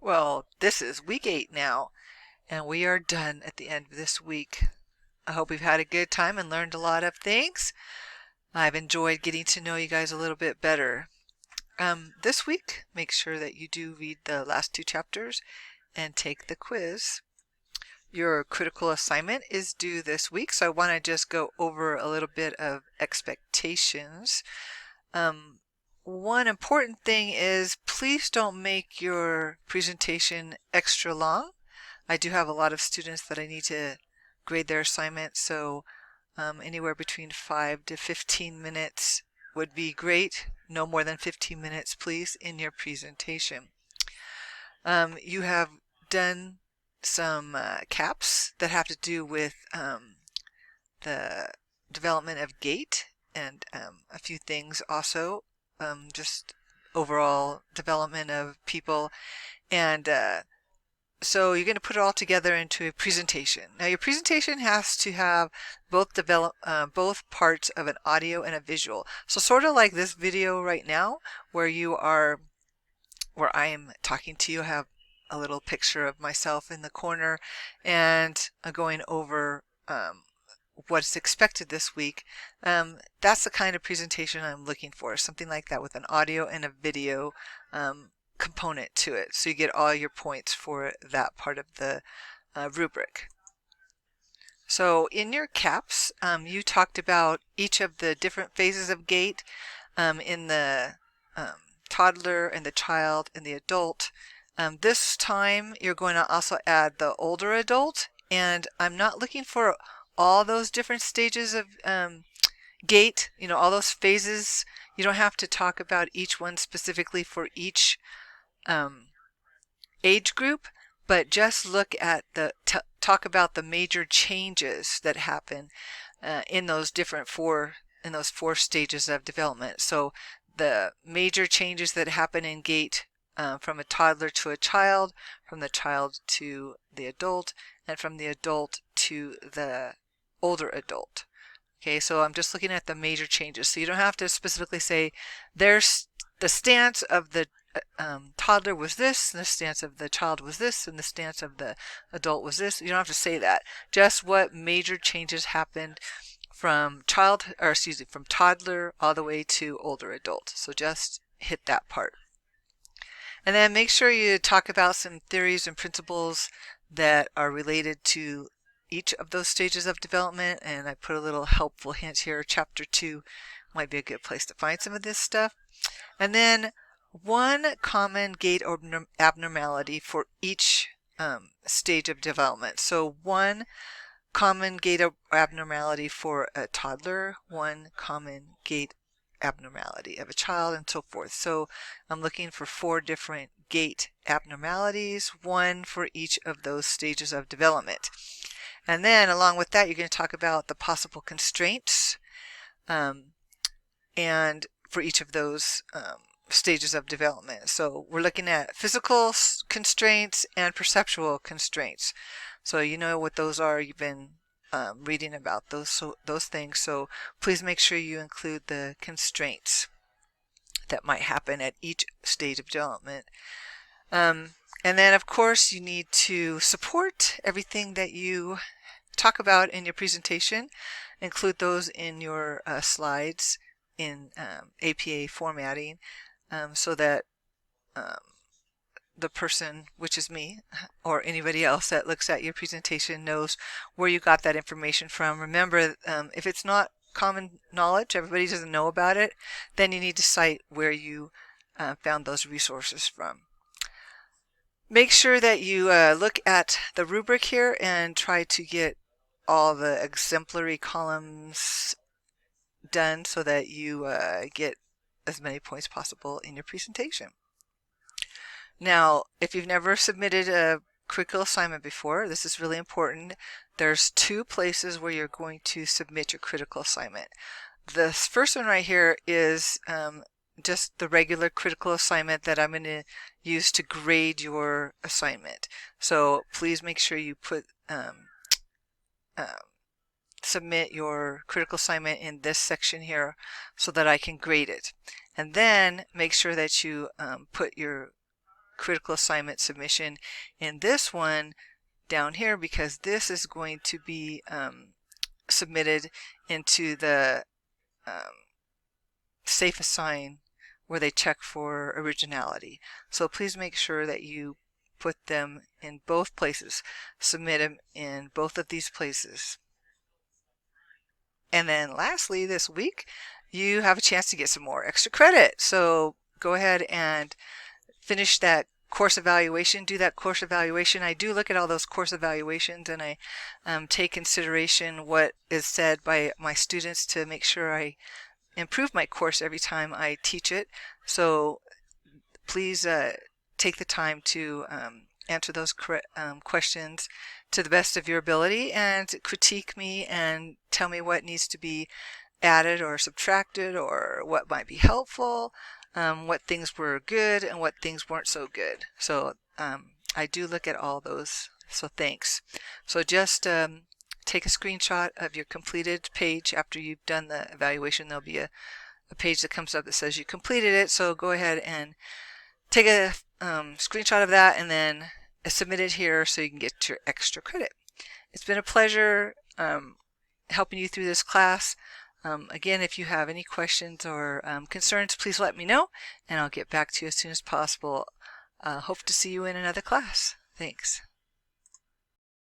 Well, this is week 8 now, and we are done at the end of this week. I hope we've had a good time and learned a lot of things. I've enjoyed getting to know you guys a little bit better. This week, make sure that you do read the last 2 chapters and take the quiz. Your critical assignment is due this week, so I want to just go over a little bit of expectations. One important thing is please don't make your presentation extra long. I do have a lot of students that I need to grade their assignment, so anywhere between 5 to 15 minutes would be great. No more than 15 minutes, please, in your presentation. You have done some caps that have to do with the development of gait and a few things also, just overall development of people. And so you're going to put it all together into a presentation. Now your presentation has to have both parts of an audio and a visual. So sort of like this video right now, where I am talking to you, I have a little picture of myself in the corner, and going over what's expected this week. That's the kind of presentation I'm looking for, something like that with an audio and a video component to it, so you get all your points for that part of the rubric. So in your caps, you talked about each of the different phases of gait in the toddler and the child and the adult. This time you're going to also add the older adult, and I'm not looking for all those different stages of gait, all those phases. You don't have to talk about each one specifically for each age group, but just look at talk about the major changes that happen in those four stages of development. So the major changes that happen in gait from a toddler to a child, from the child to the adult, and from the adult to the older adult. Okay, so I'm just looking at the major changes. So you don't have to specifically say there's the stance of the toddler was this, and the stance of the child was this, and the stance of the adult was this. You don't have to say that. Just what major changes happened from from toddler all the way to older adult. So just hit that part. And then make sure you talk about some theories and principles that are related to each of those stages of development. And I put a little helpful hint here. Chapter 2 might be a good place to find some of this stuff. And then one common gait abnormality for each stage of development. So one common gait abnormality for a toddler, one common gait abnormality of a child, and so forth. So I'm looking for 4 different gait abnormalities, one for each of those stages of development. And then along with that, you're going to talk about the possible constraints and for each of those stages of development. So we're looking at physical constraints and perceptual constraints. So you know what those are. You've been reading about those things. So please make sure you include the constraints that might happen at each stage of development. And then, of course, you need to support everything that you talk about in your presentation. Include those in your slides in APA formatting, so that the person, which is me, or anybody else that looks at your presentation knows where you got that information from. Remember, if it's not common knowledge, everybody doesn't know about it, then you need to cite where you found those resources from. Make sure that you look at the rubric here and try to get all the exemplary columns done so that you get as many points possible in your presentation. Now, if you've never submitted a critical assignment before, this is really important. There's 2 places where you're going to submit your critical assignment. The first one right here is just the regular critical assignment that I'm going to use to grade your assignment. So please make sure you submit your critical assignment in this section here so that I can grade it. And then make sure that you put your critical assignment submission in this one down here, because this is going to be submitted into the Safe Assign, where they check for originality. So please make sure that you put them in both places. Submit them in both of these places. And then lastly, this week, you have a chance to get some more extra credit. So go ahead and finish that course evaluation, do that course evaluation. I do look at all those course evaluations, and I take consideration what is said by my students to make sure I improve my course every time I teach it. So please take the time to answer those questions to the best of your ability, and critique me and tell me what needs to be added or subtracted, or what might be helpful, what things were good and what things weren't so good. So I do look at all those, so thanks. So just take a screenshot of your completed page after you've done the evaluation. There'll be a page that comes up that says you completed it, so go ahead and take a screenshot of that and then submit it here so you can get your extra credit. It's been a pleasure helping you through this class. Again, if you have any questions or concerns, please let me know, and I'll get back to you as soon as possible. Hope to see you in another class. Thanks.